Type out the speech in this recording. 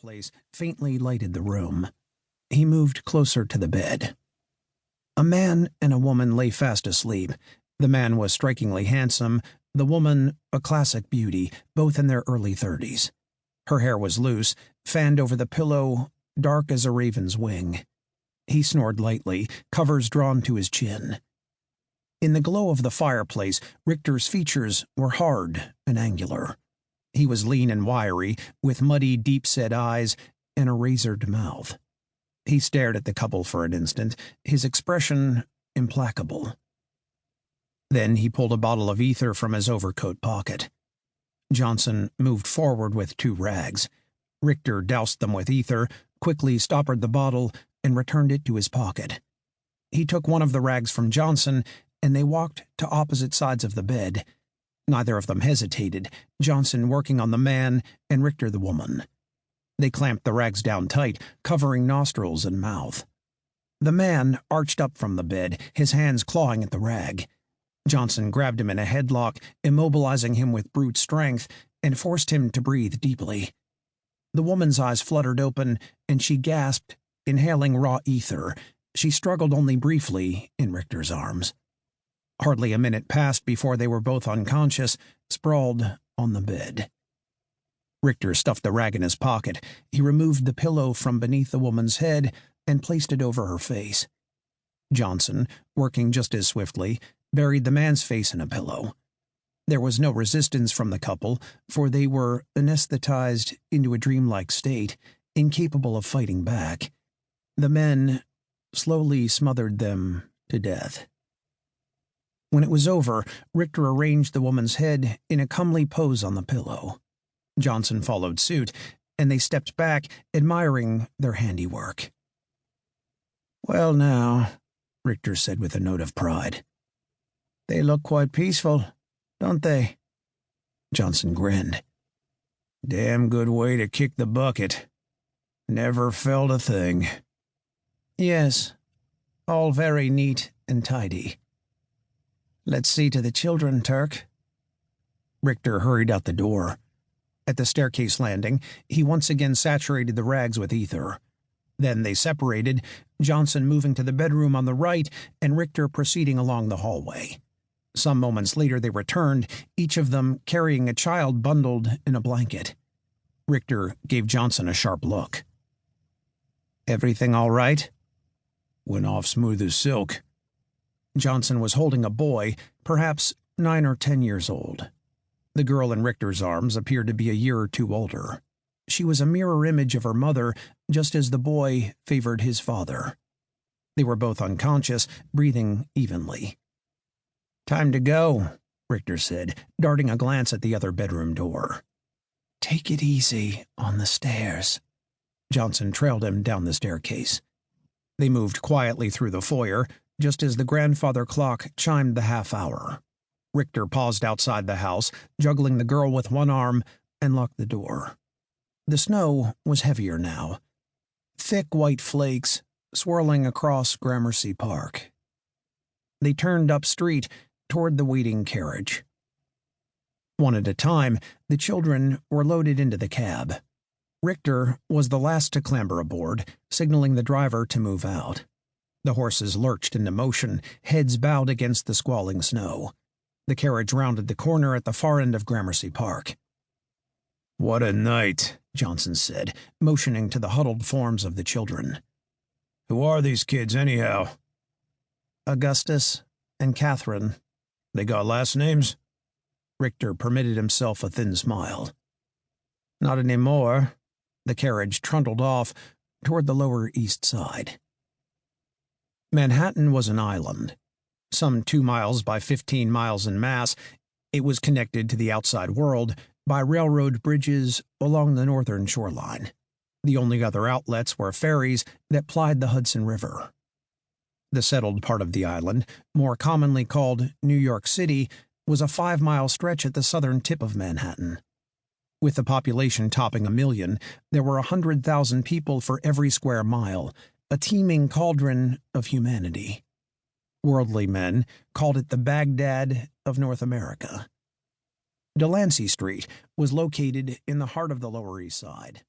fireplace faintly lighted the room. He moved closer to the bed. A man and a woman lay fast asleep. The man was strikingly handsome, the woman a classic beauty, both in their early 30s. Her hair was loose, fanned over the pillow, dark as a raven's wing. He snored lightly, covers drawn to his chin. In the glow of the fireplace, Richter's features were hard and angular. He was lean and wiry, with muddy, deep-set eyes and a razored mouth. He stared at the couple for an instant, his expression implacable. Then he pulled a bottle of ether from his overcoat pocket. Johnson moved forward with 2 rags. Richter doused them with ether, quickly stoppered the bottle, and returned it to his pocket. He took one of the rags from Johnson, and they walked to opposite sides of the bed. Neither of them hesitated, Johnson working on the man and Richter the woman. They clamped the rags down tight, covering nostrils and mouth. The man arched up from the bed, his hands clawing at the rag. Johnson grabbed him in a headlock, immobilizing him with brute strength, and forced him to breathe deeply. The woman's eyes fluttered open, and she gasped, inhaling raw ether. She struggled only briefly in Richter's arms. Hardly a minute passed before they were both unconscious, sprawled on the bed. Richter stuffed the rag in his pocket. He removed the pillow from beneath the woman's head and placed it over her face. Johnson, working just as swiftly, buried the man's face in a pillow. There was no resistance from the couple, for they were anesthetized into a dreamlike state, incapable of fighting back. The men slowly smothered them to death. When it was over, Richter arranged the woman's head in a comely pose on the pillow. Johnson followed suit, and they stepped back, admiring their handiwork. "Well now," Richter said with a note of pride. "They look quite peaceful, don't they?" Johnson grinned. "Damn good way to kick the bucket. Never felt a thing." "Yes, all very neat and tidy. Let's see to the children, Turk." Richter hurried out the door. At the staircase landing, he once again saturated the rags with ether. Then they separated, Johnson moving to the bedroom on the right and Richter proceeding along the hallway. Some moments later they returned, each of them carrying a child bundled in a blanket. Richter gave Johnson a sharp look. "Everything all right?" "Went off smooth as silk." Johnson was holding a boy, perhaps 9 or 10 years old. The girl in Richter's arms appeared to be a year or 2 older. She was a mirror image of her mother, just as the boy favored his father. They were both unconscious, breathing evenly. "Time to go," Richter said, darting a glance at the other bedroom door. "Take it easy on the stairs." Johnson trailed him down the staircase. They moved quietly through the foyer, just as the grandfather clock chimed the half-hour. Richter paused outside the house, juggling the girl with one arm, and locked the door. The snow was heavier now. Thick white flakes swirling across Gramercy Park. They turned up street toward the waiting carriage. One at a time, the children were loaded into the cab. Richter was the last to clamber aboard, signaling the driver to move out. The horses lurched into motion, heads bowed against the squalling snow. The carriage rounded the corner at the far end of Gramercy Park. "What a night," Johnson said, motioning to the huddled forms of the children. "Who are these kids, anyhow?" "Augustus and Catherine." "They got last names?" Richter permitted himself a thin smile. "Not anymore." The carriage trundled off toward the Lower East Side. Manhattan was an island. Some 2 miles by 15 miles in mass, it was connected to the outside world by railroad bridges along the northern shoreline. The only other outlets were ferries that plied the Hudson River. The settled part of the island, more commonly called New York City, was a 5-mile stretch at the southern tip of Manhattan. With the population topping 1 million, there were 100,000 people for every square mile, a teeming cauldron of humanity. Worldly men called it the Baghdad of North America. Delancey Street was located in the heart of the Lower East Side.